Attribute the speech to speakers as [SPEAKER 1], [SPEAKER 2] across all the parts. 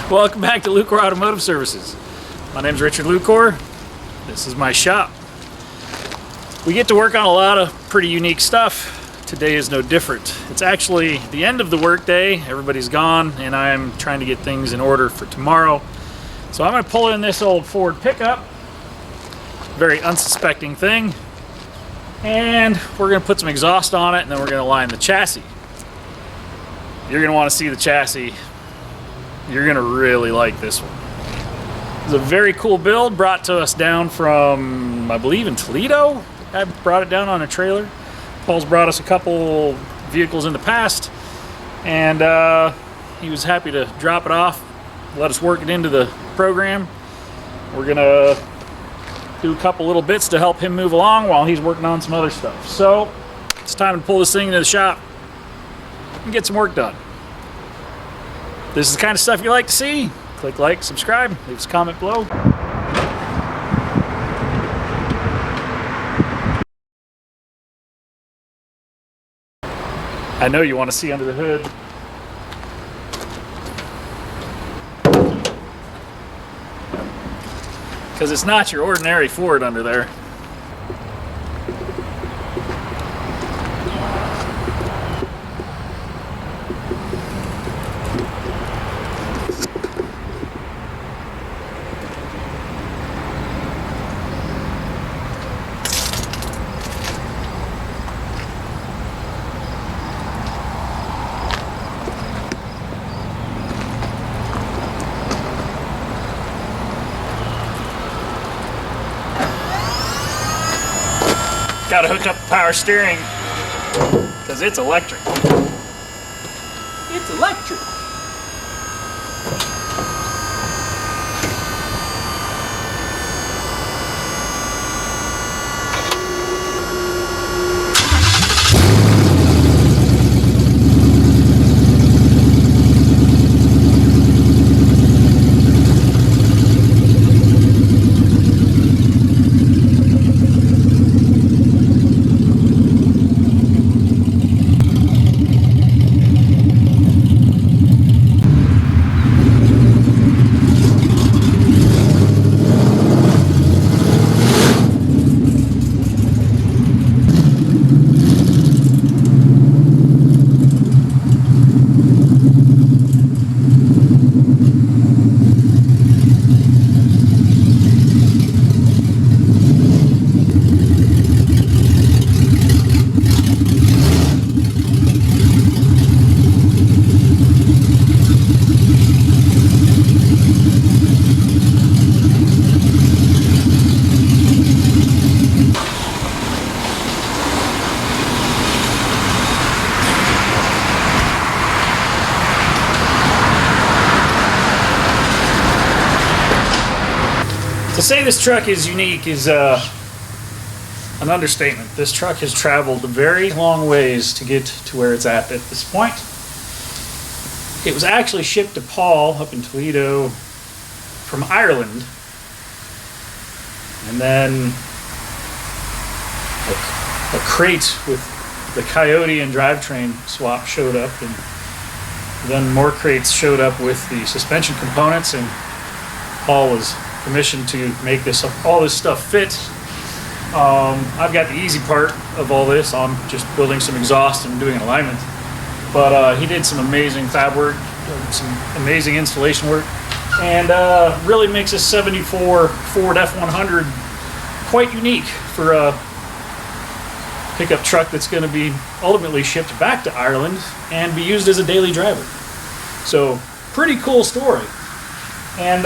[SPEAKER 1] Welcome back to Lucore Automotive Services. My name's Richard Lucore. This is my shop. We get to work on a lot of pretty unique stuff. Today is no different. It's actually the end of the workday. Everybody's gone and I'm trying to get things in order for tomorrow. So I'm going to pull in this old Ford pickup. Very unsuspecting thing. And we're going to put some exhaust on it and then we're going to line the chassis. You're going to want to see the chassis. You're going to really like this one. It's a very cool build brought to us down from, I believe, in Toledo. I brought it down on a trailer. Paul's brought us a couple vehicles in the past, and he was happy to drop it off, let us work it into the program. We're going to do a couple little bits to help him move along while he's working on some other stuff. So it's time to pull this thing into the shop and get some work done. This is the kind of stuff you like to see. Click like, subscribe, leave us a comment below. I know you want to see under the hood. Because it's not your ordinary Ford under there. Got to hook up the power steering because it's electric. It's electric. To say this truck is unique is an understatement. This truck has traveled very long ways to get to where it's at this point. It was actually shipped to Paul up in Toledo from Ireland. And then a crate with the Coyote and drivetrain swap showed up, and then more crates showed up with the suspension components, and Paul was commissioned to make all this stuff fit. I've got the easy part of all this. I'm just building some exhaust and doing an alignment. But he did some amazing fab work, some amazing installation work, and really makes this 74 Ford F100 quite unique for a pickup truck that's going to be ultimately shipped back to Ireland and be used as a daily driver. So pretty cool story. And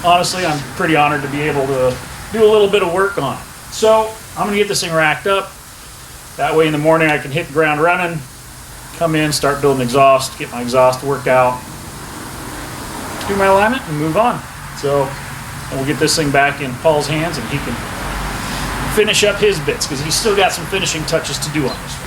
[SPEAKER 1] honestly, I'm pretty honored to be able to do a little bit of work on it. So I'm going to get this thing racked up. That way in the morning I can hit the ground running, come in, start building exhaust, get my exhaust worked out, do my alignment, and move on. So we'll get this thing back in Paul's hands and he can finish up his bits because he's still got some finishing touches to do on this one.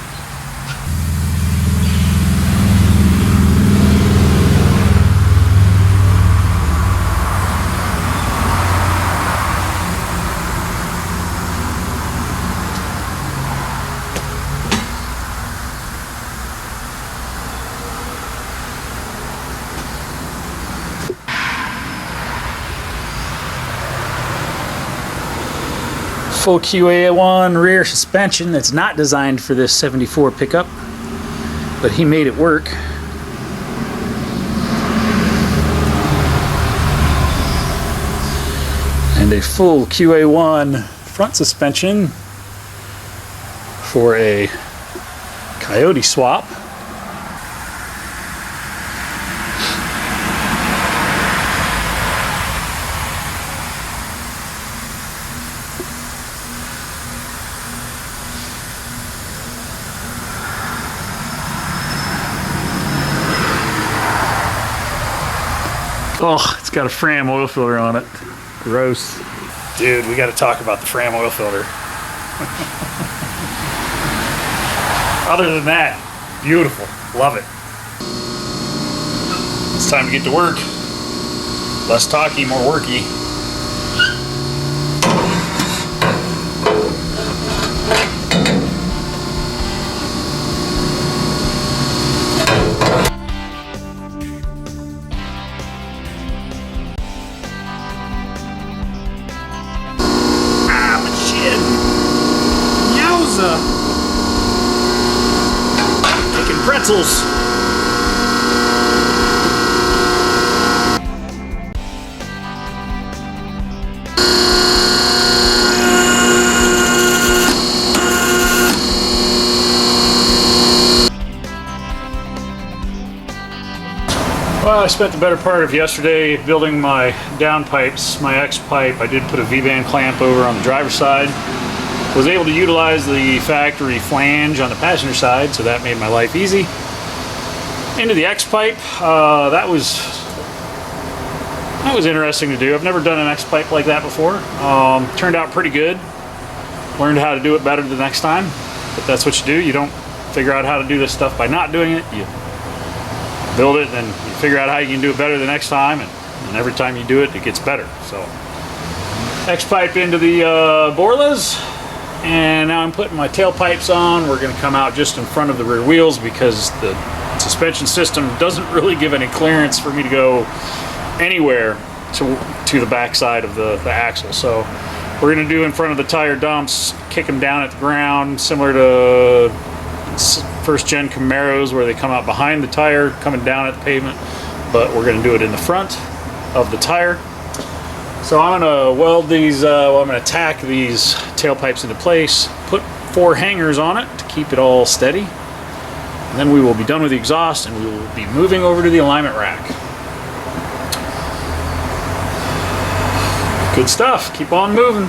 [SPEAKER 1] full QA1 rear suspension that's not designed for this 74 pickup, but he made it work. And a full QA1 front suspension for a Coyote swap. Oh, it's got a Fram oil filter on it. Gross. Dude, we got to talk about the Fram oil filter. Other than that, beautiful. Love it. It's time to get to work. Less talky, more worky. Taking pretzels. Well, I spent the better part of yesterday building my downpipes, my X pipe. I did put a V-band clamp over on the driver's side. Was able to utilize the factory flange on the passenger side, so that made my life easy. Into the X pipe, that was interesting to do. I've never done an X pipe like that before. Turned out pretty good. Learned how to do it better the next time, but that's what you do. You don't figure out how to do this stuff by not doing it. You build it, and you figure out how you can do it better the next time, and every time you do it, it gets better. So X pipe into the Borlas. And now I'm putting my tailpipes on. We're going to come out just in front of the rear wheels because the suspension system doesn't really give any clearance for me to go anywhere to the back side of the axle. So we're going to do in front of the tire dumps, kick them down at the ground, similar to first gen Camaros where they come out behind the tire, coming down at the pavement. But we're going to do it in the front of the tire. So I'm going to weld these, I'm going to tack these tailpipes into place, put 4 hangers on it to keep it all steady, and then we will be done with the exhaust and we will be moving over to the alignment rack. Good stuff, keep on moving.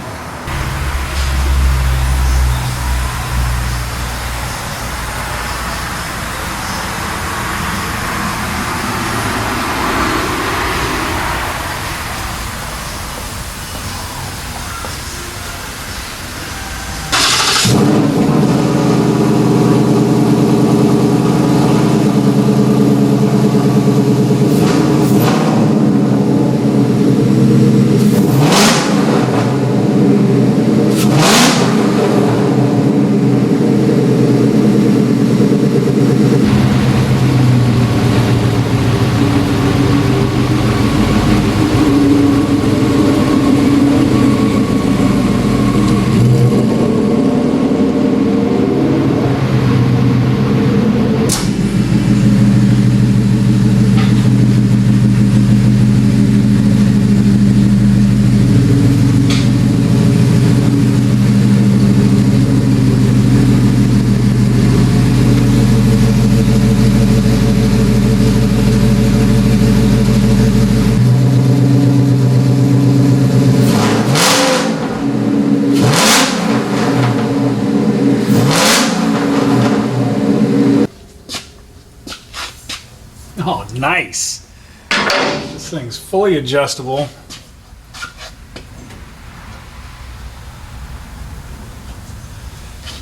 [SPEAKER 1] Oh, nice. This thing's fully adjustable.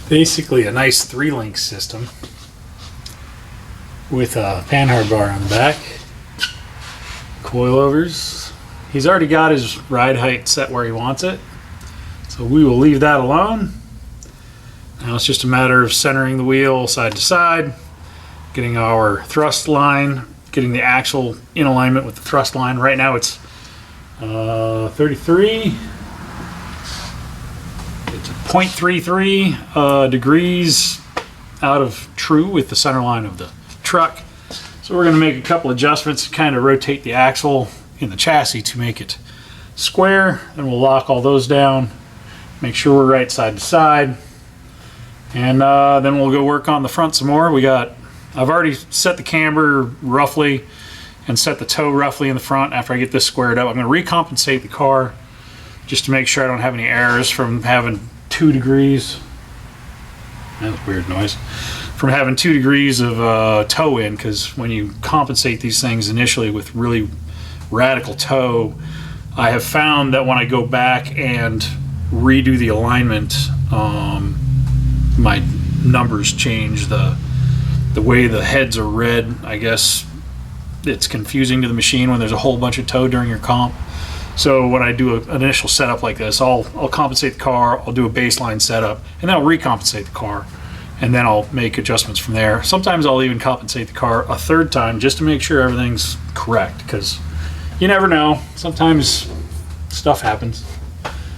[SPEAKER 1] Basically a nice 3-link system with a panhard bar on the back, coilovers. He's already got his ride height set where he wants it, so we will leave that alone. Now it's just a matter of centering the wheel side to side, getting our thrust line, getting the axle in alignment with the thrust line. Right now it's 33. Get 0.33 degrees out of true with the center line of the truck. So we're going to make a couple adjustments to kind of rotate the axle in the chassis to make it square, and we'll lock all those down, make sure we're right side to side, and then we'll go work on the front some more. I've already set the camber roughly and set the toe roughly in the front. After I get this squared up, I'm going to recompensate the car just to make sure I don't have any errors from having 2 degrees. That was a weird noise. From having 2 degrees of toe in, because when you compensate these things initially with really radical toe, I have found that when I go back and redo the alignment, my numbers change. The way the heads are read, I guess it's confusing to the machine when there's a whole bunch of toe during your comp. So when I do an initial setup like this, I'll compensate the car, I'll do a baseline setup, and then I'll recompensate the car, and then I'll make adjustments from there. Sometimes I'll even compensate the car a 3rd time just to make sure everything's correct, because you never know. Sometimes stuff happens.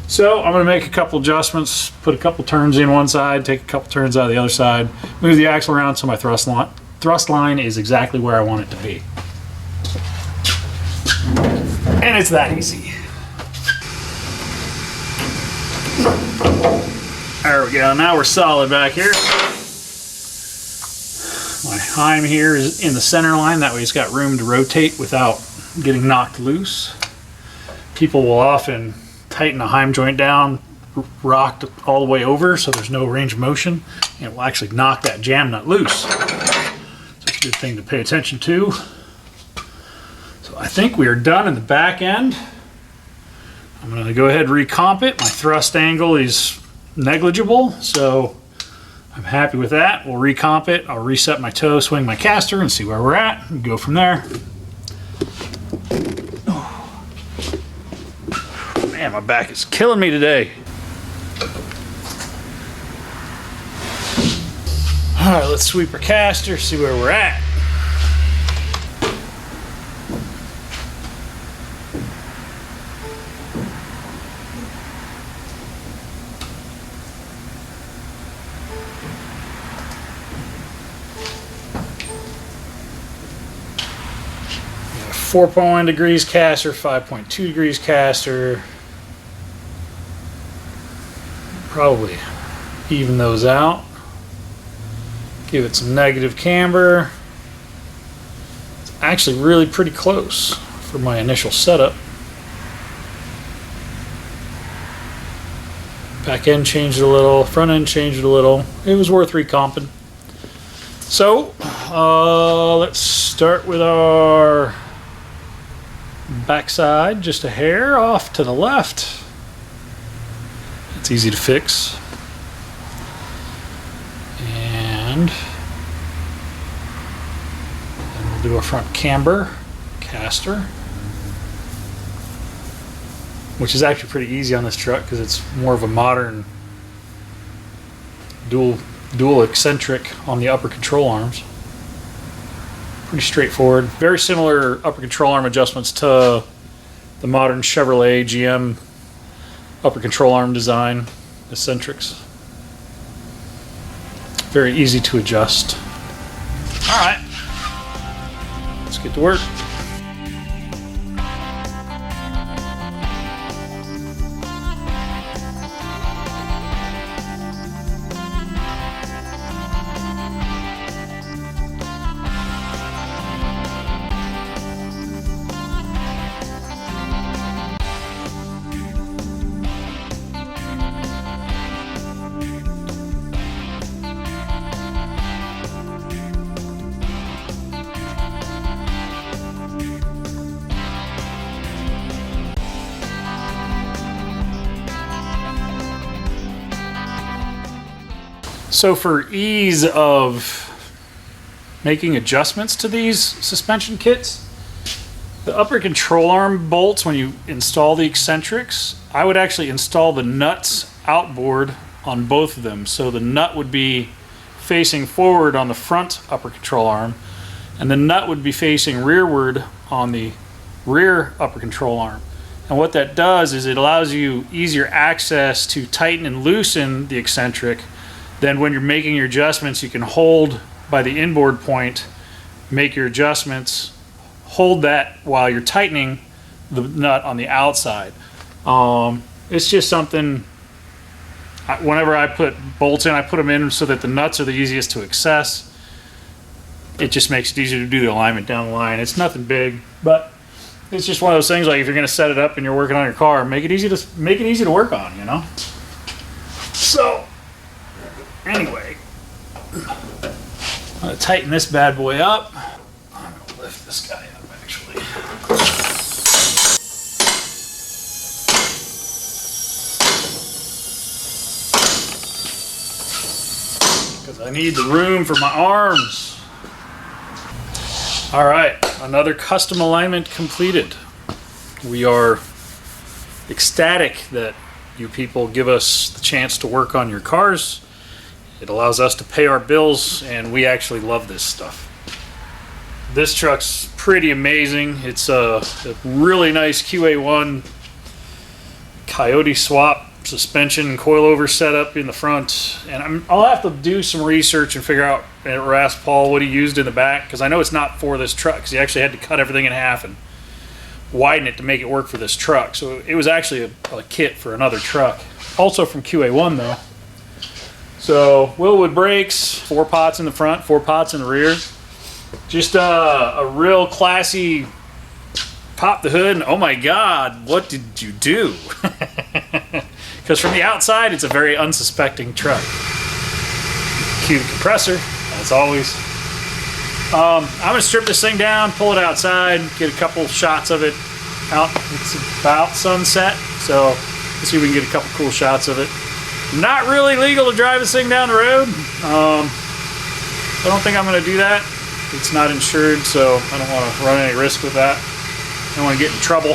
[SPEAKER 1] So I'm going to make a couple adjustments, put a couple turns in one side, take a couple turns out of the other side, move the axle around so my thrust line is exactly where I want it to be. And it's that easy. There we go. Now we're solid back here. My heim here is in the center line. That way it's got room to rotate without getting knocked loose. People will often tighten a heim joint down, rocked all the way over, so there's no range of motion, and it will actually knock that jam nut loose. So it's a good thing to pay attention to. So I think we are done in the back end. I'm going to go ahead and recomp it. My thrust angle is negligible, so I'm happy with that. We'll recomp it. I'll reset my toe, swing my caster, and see where we're at, and go from there. Man, my back is killing me today. All right, let's sweep our caster, see where we're at. We got 4.1 degrees caster, 5.2 degrees caster. Probably even those out. Give it some negative camber. It's actually really pretty close for my initial setup. Back end changed a little, front end changed a little. It was worth recomping. So let's start with our backside, just a hair off to the left. It's easy to fix. And then we'll do a front camber caster, which is actually pretty easy on this truck because it's more of a modern dual eccentric on the upper control arms. Pretty straightforward. Very similar upper control arm adjustments to the modern Chevrolet GM upper control arm design eccentrics. Very easy to adjust. All right, let's get to work. So for ease of making adjustments to these suspension kits, the upper control arm bolts, when you install the eccentrics, I would actually install the nuts outboard on both of them. So the nut would be facing forward on the front upper control arm, and the nut would be facing rearward on the rear upper control arm. And what that does is it allows you easier access to tighten and loosen the eccentric. Then when you're making your adjustments, you can hold by the inboard point, make your adjustments, hold that while you're tightening the nut on the outside. It's just something, whenever I put bolts in, I put them in so that the nuts are the easiest to access. It just makes it easier to do the alignment down the line. It's nothing big, but it's just one of those things, like if you're going to set it up and you're working on your car, make it easy to work on, you know? So, anyway, I'm going to tighten this bad boy up. I'm going to lift this guy up, actually. Because I need the room for my arms. All right, another custom alignment completed. We are ecstatic that you people give us the chance to work on your cars. It allows us to pay our bills, and we actually love this stuff. This truck's pretty amazing. It's a really nice QA1 Coyote swap suspension coilover setup in the front, and I'll have to do some research and figure out or ask Paul what he used in the back, because I know it's not for this truck, because he actually had to cut everything in half and widen it to make it work for this truck. So it was actually a kit for another truck, also from QA1 though. So Wilwood brakes, 4 pots in the front, 4 pots in the rear. Just a real classy. Pop the hood and oh my god, what did you do? Because from the outside, it's a very unsuspecting truck. Cue the compressor, as always. I'm going to strip this thing down, pull it outside, get a couple shots of it out. It's about sunset, so let's see if we can get a couple cool shots of it. Not really legal to drive this thing down the road. I don't think I'm going to do that. It's not insured, so I don't want to run any risk with that. I don't want to get in trouble.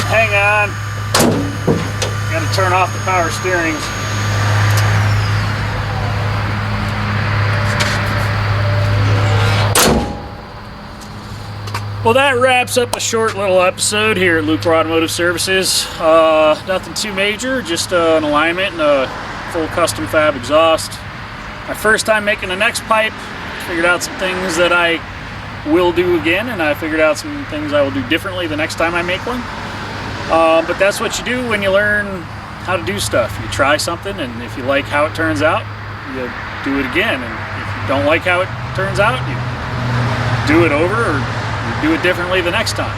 [SPEAKER 1] Hang on. Got to turn off the power steering. Well, that wraps up a short little episode here at Lucore Automotive Services. Nothing too major, just an alignment and a full custom fab exhaust. My first time making an X pipe. Figured out some things that I will do again, and I figured out some things I will do differently the next time I make one. But that's what you do when you learn how to do stuff. You try something, and if you like how it turns out, you do it again. And if you don't like how it turns out, you do it over, or you do it differently the next time.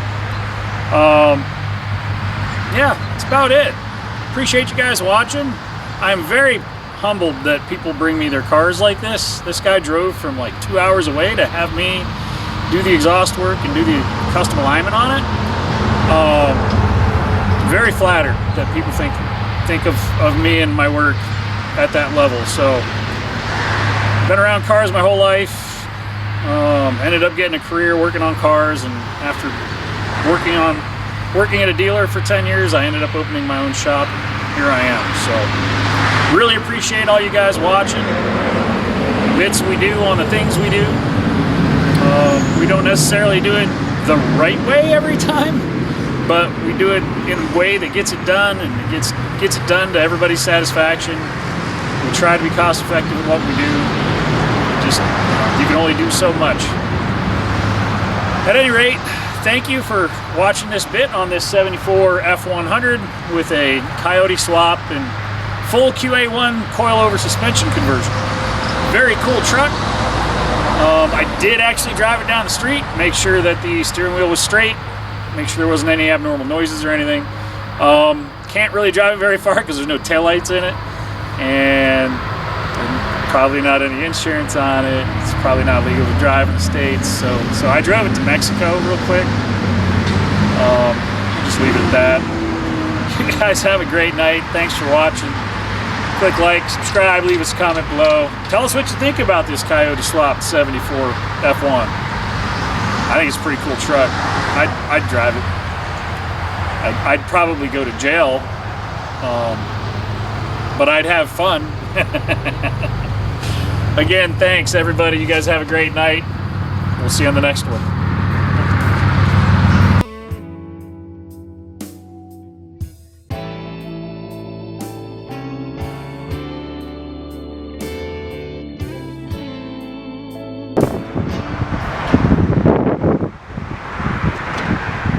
[SPEAKER 1] Yeah, that's about it. Appreciate you guys watching. I'm very humbled that people bring me their cars like this. This guy drove from like 2 hours away to have me do the exhaust work and do the custom alignment on it. Very flattered that people think of me and my work at that level. So been around cars my whole life. Ended up getting a career working on cars, and after working at a dealer for 10 years, I ended up opening my own shop. Here I am. So really appreciate all you guys watching. Bits we do on the things we do. We don't necessarily do it the right way every time, but we do it in a way that gets it done, and it gets it done to everybody's satisfaction. We try to be cost effective in what we do. Just, you can only do so much. At any rate, thank you for watching this bit on this 74 F100 with a Coyote swap and full QA1 coilover suspension conversion. Very cool truck. I did actually drive it down the street, make sure that the steering wheel was straight, make sure there wasn't any abnormal noises or anything. Can't really drive it very far because there's no taillights in it, and probably not any insurance on it. It's probably not legal to drive in the States, so I drove it to Mexico real quick. Just leave it at that. You guys have a great night. Thanks for watching. Click like, subscribe, leave us a comment below. Tell us what you think about this Coyote swap 74 F1. I think it's a pretty cool truck. I'd drive it. I'd probably go to jail, but I'd have fun. Again, thanks everybody. You guys have a great night. We'll see you on the next one.